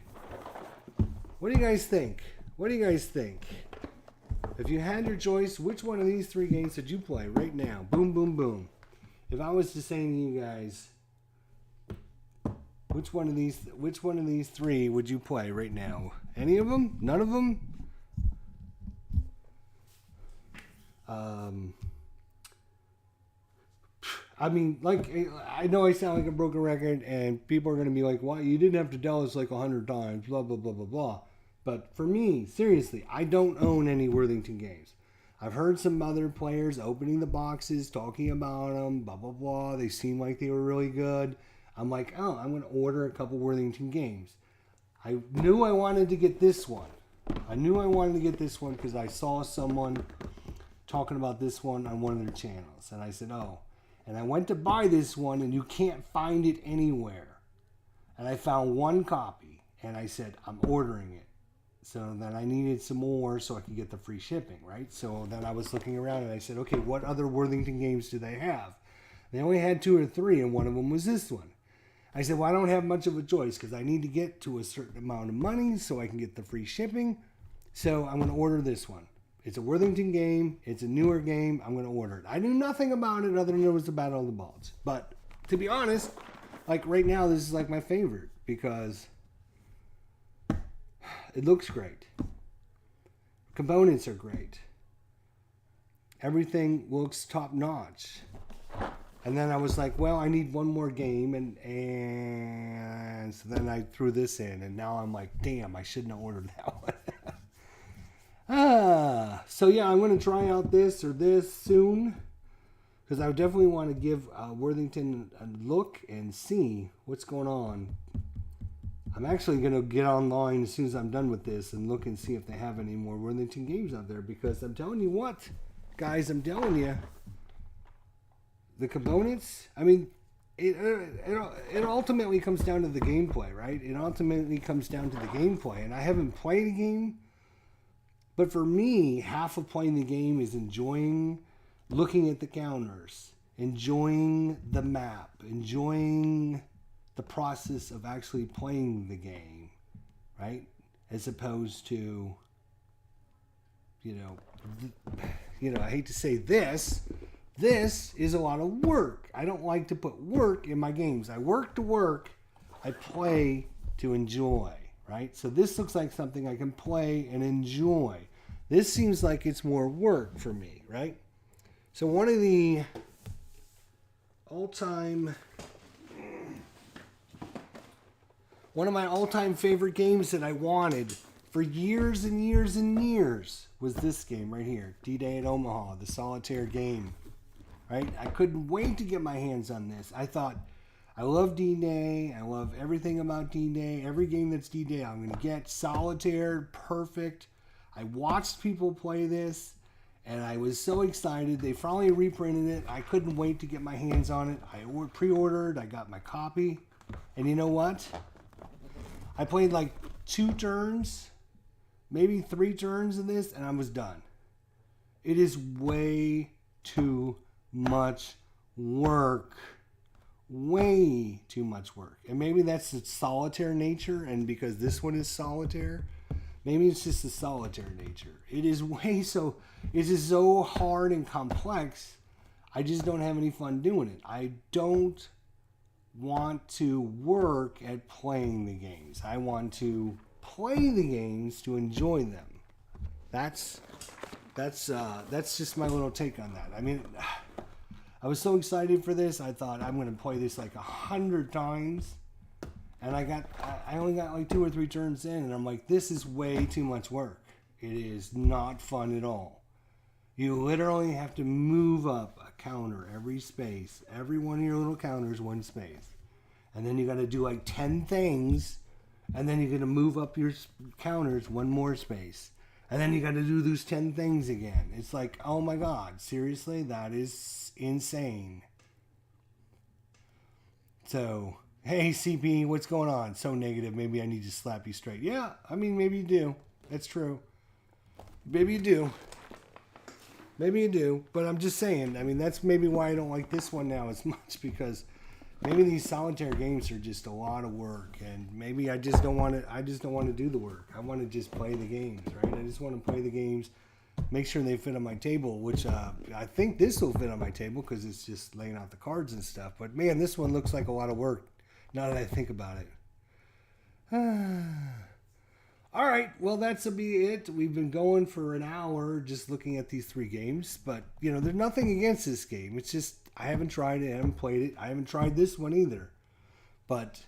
What do you guys think? What do you guys think? If you had your choice, which one of these 3 games did you play right now? Boom, boom, boom. If I was to say to you guys, which one of these 3 would you play right now? Any of them? None of them? I know I sound like a broken record, and people are going to be like, "Why you didn't have to tell us like 100 times?" Blah blah blah blah blah. But for me, seriously, I don't own any Worthington games. I've heard some other players opening the boxes, talking about them, blah, blah, blah. They seem like they were really good. I'm like, oh, I'm going to order a couple Worthington games. I knew I wanted to get this one. Because I saw someone talking about this one on one of their channels. And I said, oh. And I went to buy this one, and you can't find it anywhere. And I found one copy, and I said, I'm ordering it. So then I needed some more so I could get the free shipping, right? So then I was looking around and I said, okay, what other Worthington games do they have? They only had 2 or 3, and one of them was this one. I said, well, I don't have much of a choice because I need to get to a certain amount of money so I can get the free shipping. So I'm going to order this one. It's a Worthington game. It's a newer game. I'm going to order it. I knew nothing about it other than it was the Battle of the Balls. But to be honest, like right now, this is like my favorite because it looks great. Components are great. Everything looks top notch. And then I was like, well, I need one more game. And so then I threw this in. And now I'm like, damn, I shouldn't have ordered that one. So yeah, I'm going to try out this or this soon. Because I definitely want to give Worthington a look and see what's going on. I'm actually going to get online as soon as I'm done with this and look and see if they have any more Worthington games out there. Because I'm telling you what, guys, I'm telling you, the components, I mean, it ultimately comes down to the gameplay, right? It ultimately comes down to the gameplay. And I haven't played a game, but for me, half of playing the game is enjoying looking at the counters, enjoying the map, enjoying the process of actually playing the game, right? As opposed to, I hate to say this is a lot of work. I don't like to put work in my games. I work to work. I play to enjoy, right? So this looks like something I can play and enjoy. This seems like it's more work for me, right? So one of my all-time favorite games that I wanted for years and years and years was this game right here, D-Day at Omaha, the solitaire game, right? I couldn't wait to get my hands on this. I thought, I love D-Day. I love everything about D-Day. Every game that's D-Day, I'm going to get. Solitaire, perfect. I watched people play this, and I was so excited. They finally reprinted it. I couldn't wait to get my hands on it. I pre-ordered. I got my copy. And you know what? I played like 2 turns, maybe 3 turns of this, and I was done. It is way too much work. Way too much work. And maybe that's its solitaire nature, and because this one is solitaire, maybe it's just the solitaire nature. It is so hard and complex. I just don't have any fun doing it. I don't want to work at playing the games. I want to play the games to enjoy them. That's just my little take on that. I mean, I was so excited for this. I thought I'm going to play this like 100 times, and I only got like 2 or 3 turns in, and I'm like, this is way too much work. It is not fun at all. You literally have to move up a counter every space. Every one of your little counters, 1 space. And then you got to do like 10 things. And then you're going to move up your counters 1 more space. And then you got to do those 10 things again. It's like, oh my God, seriously? That is insane. So, hey CP, what's going on? So negative. Maybe I need to slap you straight. Yeah, I mean, maybe you do. That's true. Maybe you do. Maybe you do, but I'm just saying. I mean, that's maybe why I don't like this one now as much, because maybe these solitaire games are just a lot of work, and maybe I just don't want to. I just don't want to do the work. I want to just play the games, right? I just want to play the games, make sure they fit on my table, which I think this will fit on my table because it's just laying out the cards and stuff. But man, this one looks like a lot of work. Now that I think about it. All right, well, that's be it. We've been going for an hour just looking at these 3 games. But, you know, there's nothing against this game. It's just I haven't tried it. I haven't played it. I haven't tried this one either. But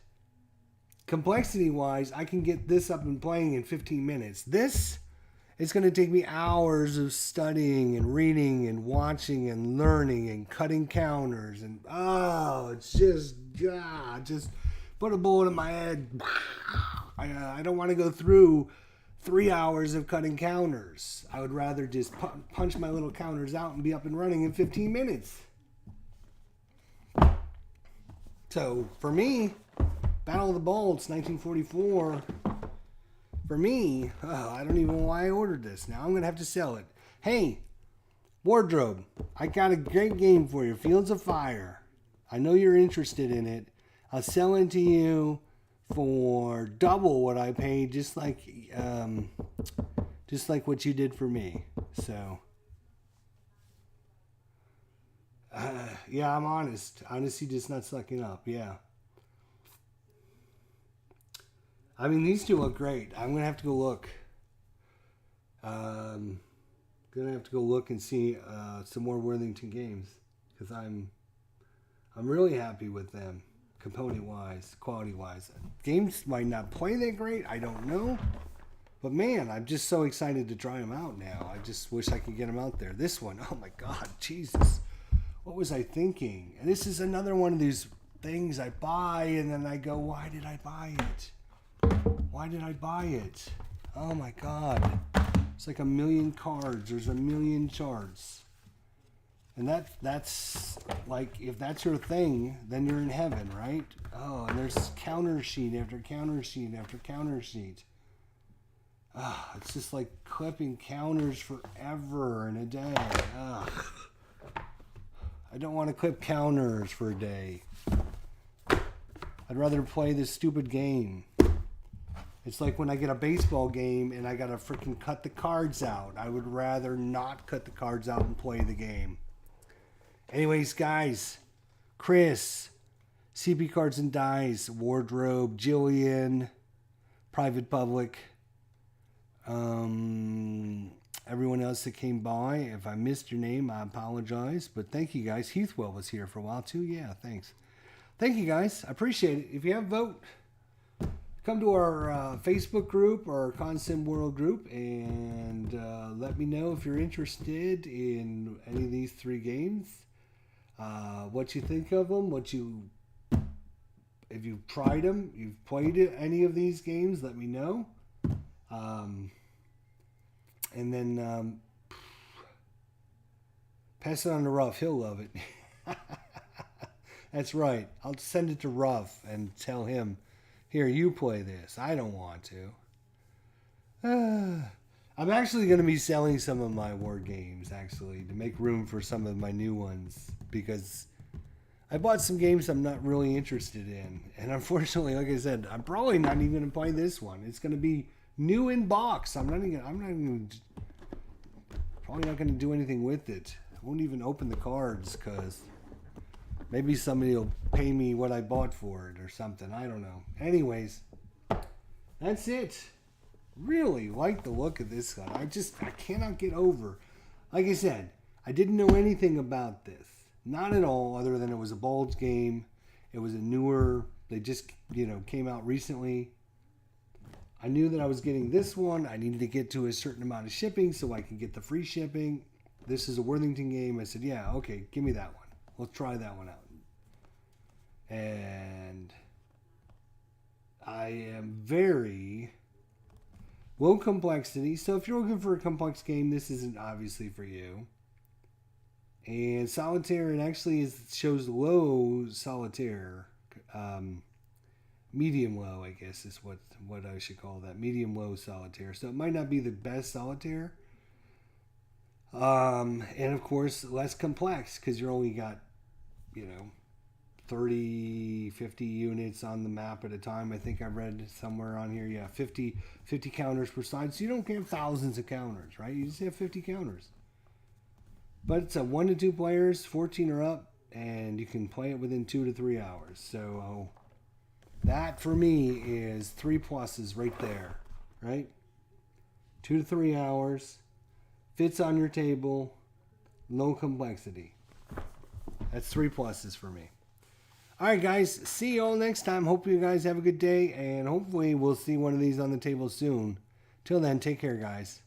complexity-wise, I can get this up and playing in 15 minutes. This is going to take me hours of studying and reading and watching and learning and cutting counters. And, it's just put a bullet in my head. I don't want to go through 3 hours of cutting counters. I would rather just punch my little counters out and be up and running in 15 minutes. So, for me, Battle of the Bolts, 1944, for me, I don't even know why I ordered this. Now I'm going to have to sell it. Hey, Wardrobe, I got a great game for you, Fields of Fire. I know you're interested in it. I'll sell it to you for double what I paid, just like what you did for me. So, yeah, I'm honest. Honesty just not sucking up. Yeah. I mean, these 2 look great. I'm gonna have to go look. Gonna have to go look and see some more Worthington games, because I'm really happy with them. Component-wise, quality-wise. Games might not play that great, I don't know. But man, I'm just so excited to try them out now. I just wish I could get them out there. This one, oh my God, Jesus. What was I thinking? And this is another one of these things I buy, and then I go, why did I buy it? Why did I buy it? Oh my God. It's like 1,000,000 cards. There's 1,000,000 charts. And that's like, if that's your thing, then you're in heaven, right? Oh, and there's counter sheet after counter sheet after counter sheet. It's just like clipping counters forever and a day. I don't want to clip counters for a day. I'd rather play this stupid game. It's like when I get a baseball game and I gotta freaking cut the cards out. I would rather not cut the cards out and play the game. Anyways, guys, Chris, CP Cards and Dice, Wardrobe, Jillian, Private Public, everyone else that came by. If I missed your name, I apologize. But thank you, guys. Heathwell was here for a while, too. Yeah, thanks. Thank you, guys. I appreciate it. If you have a vote, come to our Facebook group or our Consim World group and let me know if you're interested in any of these 3 games. What you think of them, what you if you've tried them, you've played any of these games, let me know. And then pass it on to Ruff. He'll love it. That's right. I'll send it to Ruff and tell him, here, you play this. I don't want to. I'm actually going to be selling some of my war games, actually, to make room for some of my new ones. Because I bought some games I'm not really interested in. And unfortunately, like I said, I'm probably not even going to play this one. It's going to be new in box. Probably not going to do anything with it. I won't even open the cards because maybe somebody will pay me what I bought for it or something. I don't know. Anyways, that's it. Really like the look of this guy. I cannot get over. Like I said, I didn't know anything about this. Not at all, other than it was a Bulge game. It was a newer, they just, came out recently. I knew that I was getting this one. I needed to get to a certain amount of shipping so I can get the free shipping. This is a Worthington game. I said, yeah, okay, give me that one. Let's try that one out. And I am very low complexity. So if you're looking for a complex game, this isn't obviously for you. And solitaire, it actually shows low solitaire. Medium low, I guess, is what I should call that. Medium low solitaire. So it might not be the best solitaire. And of course, less complex because you're only got, 30, 50 units on the map at a time. I think I read somewhere on here, 50 counters per side. So you don't have thousands of counters, right? You just have 50 counters. But it's a 1 to 2 players, 14 or up, and you can play it within 2 to 3 hours. So that for me is 3 pluses right there, right? 2 to 3 hours, fits on your table, low complexity. That's 3 pluses for me. All right, guys. See you all next time. Hope you guys have a good day, and hopefully we'll see one of these on the table soon. Till then, take care, guys.